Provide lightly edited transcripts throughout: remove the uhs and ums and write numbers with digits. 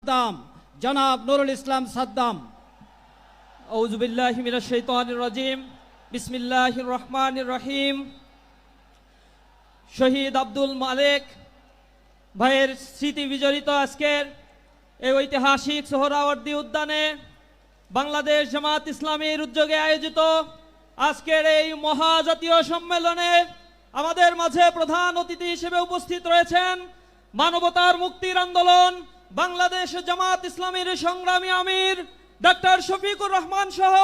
সাদ্দাম জনাব নুরুল ইসলাম সাদ্দাম। আউযু বিল্লাহি মিনাশ শাইতানির রাজিম। বিসমিল্লাহির রহমানির রহিম। শহীদ আব্দুল মালেক ভাইয়ের স্মৃতি বিজড়িত আজকের এই ঐতিহাসিক সোহরাওয়ার্দী উদ্যানে বাংলাদেশ জামাত ইসলামীর উদ্যোগে আয়োজিত আজকের এই মহাজাতীয় সম্মেলনে আমাদের মাঝে প্রধান অতিথি হিসেবে উপস্থিত রয়েছেন মানবতার মুক্তির আন্দোলন বাংলাদেশ জামাত ইসলামীর সংগ্রামী আমির ডক্টর শফিকুর রহমান সহ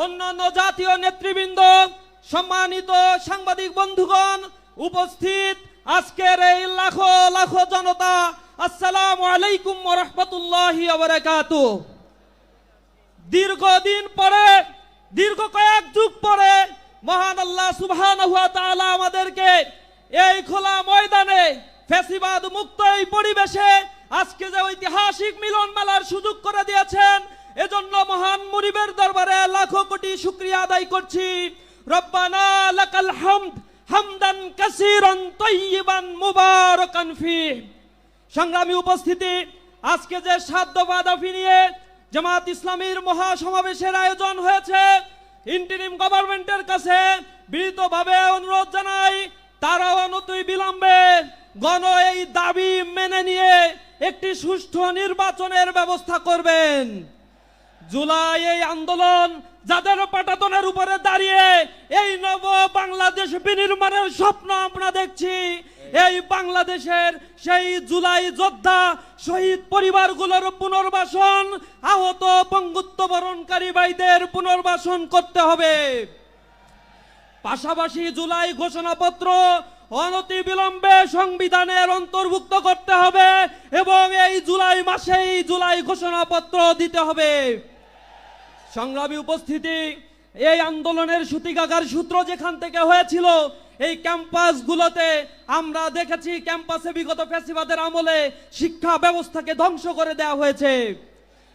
অন্যান্য জাতীয় নেতৃবৃন্দ, সম্মানিত সাংবাদিক বন্ধুগণ, উপস্থিত আজকের এই লাখো লাখো জনতা, আসসালামু আলাইকুম ওয়া রাহমাতুল্লাহি ওয়া বারাকাতুহু। দীর্ঘদিন পরে, দীর্ঘ কয়েক যুগ পরে মহান আল্লাহ সুবহানাহু ওয়া তাআলা আমাদেরকে এই খোলা ময়দানে ফ্যাসিবাদ মুক্ত এই পরিবেশে আজকে যে ঐতিহাসিক মিলন মেলার সুযোগ করে দিয়েছেন, এজন্য মহান মুনিবের দরবারে লাখো কোটি শুকরিয়া আদায় করছি। রব্বানা লাকাল হামদ হামদান কাসীরান তাইয়িবান মুবারাকান ফীহ। সংগ্রামী উপস্থিতি, আজকে যে 7 দফা দাবি নিয়ে জামাত ইসলামীর মহাসমাবেশের আয়োজন হয়েছে, ইন্টারিম গভর্নমেন্টের কাছে বিনীতভাবে অনুরোধ জানাই তারা অনতি বিলম্বে গণ এই দাবি মেনে নিয়ে একটি সুষ্ঠু নির্বাচনের ব্যবস্থা করবেন। জুলাই এই আন্দোলন যাদের পাটাতনের উপরে দাঁড়িয়ে এই নব বাংলাদেশ বিনির্মাণের স্বপ্ন আমরা দেখছি, এই বাংলাদেশের সেই জুলাই যোদ্ধা শহীদ পরিবারগুলোর পুনর্বাসন, আহত পঙ্গুত্ব বরণকারী ভাইদের পুনর্বাসন করতে হবে। পাশাপাশি জুলাই ঘোষণাপত্র অনতি বিলম্বে সংবিধানের অন্তর্ভুক্ত করতে হবে এবং এই জুলাই মাসেই জুলাই ঘোষণাপত্র দিতে হবে। সংগ্রামী উপস্থিতি, এই আন্দোলনের সূতিকাগার সূত্র যেখান থেকে হয়েছিল এই ক্যাম্পাসগুলোতে আমরা দেখেছি, ক্যাম্পাসে বিগত ফ্যাসিবাদের আমলে শিক্ষা ব্যবস্থাকে ধ্বংস করে দেওয়া হয়েছে।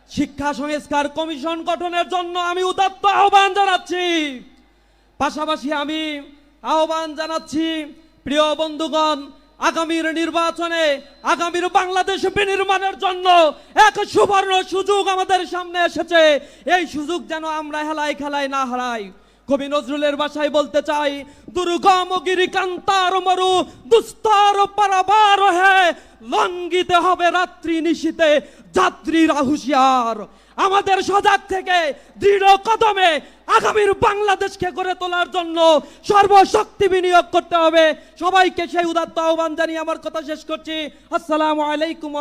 শিক্ষা সংস্কার কমিশন গঠনের জন্য আমি উদাত্ত আহ্বান জানাচ্ছি। পাশাপাশি আমি আহ্বান জানাচ্ছি, প্রিয় বন্ধুগণ, আগামীর নির্বাচনে আগামীর বাংলাদেশ বিনির্মাণের জন্য এক সুবর্ণ সুযোগ আমাদের সামনে এসেছে। এই সুযোগ যেন আমরা হেলায় খেলায় না হারাই। কবি নজরুলের ভাষায় বলতে চাই, দুর্গম গিরিকান্তার মরু দুস্তর পারাবার হে, লঙ্ঘিতে হবে রাত্রি নিশীতে যাত্রীরা হুঁশিয়ার। আমাদের সজাগ থেকে দৃঢ় কদমে আগামীর বাংলাদেশকে গড়ে তোলার জন্য সর্বশক্তি বিনিয়োগ করতে হবে। সবাইকে সেই উদাত্ত আহ্বান জানিয়ে আমার কথা শেষ করছি। আসসালামু আলাইকুম।